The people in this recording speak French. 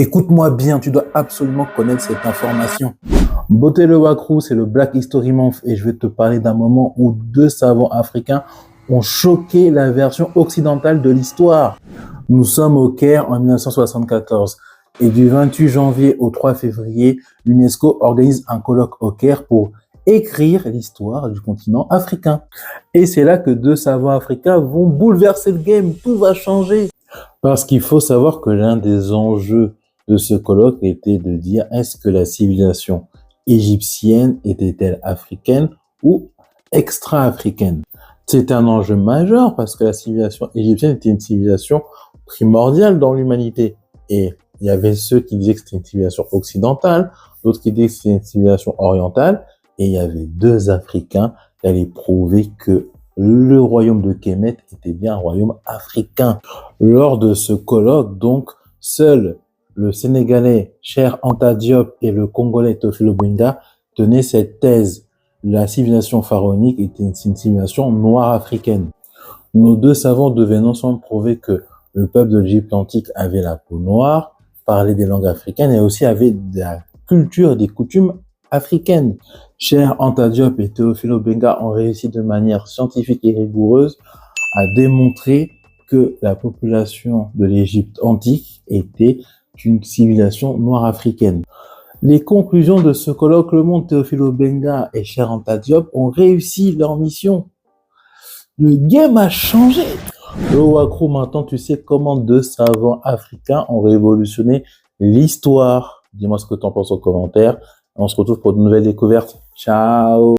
Écoute-moi bien, tu dois absolument connaître cette information. Beauté le Wakru, c'est le Black History Month et je vais te parler d'un moment où deux savants africains ont choqué la version occidentale de l'histoire. Nous sommes au Caire en 1974 et du 28 janvier au 3 février, l'UNESCO organise un colloque au Caire pour écrire l'histoire du continent africain. Et c'est là que deux savants africains vont bouleverser le game, tout va changer. Parce qu'il faut savoir que l'un des enjeux de ce colloque était de dire est-ce que la civilisation égyptienne était-elle africaine ou extra-africaine? C'est un enjeu majeur parce que la civilisation égyptienne était une civilisation primordiale dans l'humanité. Et il y avait ceux qui disaient que c'était une civilisation occidentale, d'autres qui disaient que c'était une civilisation orientale, et il y avait deux Africains qui allaient prouver que le royaume de Kémet était bien un royaume africain. Lors de ce colloque, donc, seuls le Sénégalais Cheikh Anta Diop et le Congolais Théophile Obenga tenaient cette thèse. La civilisation pharaonique était une civilisation noire africaine. Nos deux savants devaient non seulement prouver que le peuple de l'Égypte antique avait la peau noire, parlait des langues africaines et aussi avait de la culture et des coutumes africaines. Cheikh Anta Diop et Théophile Obenga ont réussi de manière scientifique et rigoureuse à démontrer que la population de l'Égypte antique était une civilisation noire africaine. Les conclusions de ce colloque le montrent, Théophile Obenga et Cheikh Anta Diop ont réussi leur mission. Le game a changé. Le Wakru, maintenant, tu sais comment deux savants africains ont révolutionné l'histoire. Dis-moi ce que tu en penses en commentaire. On se retrouve pour de nouvelles découvertes. Ciao!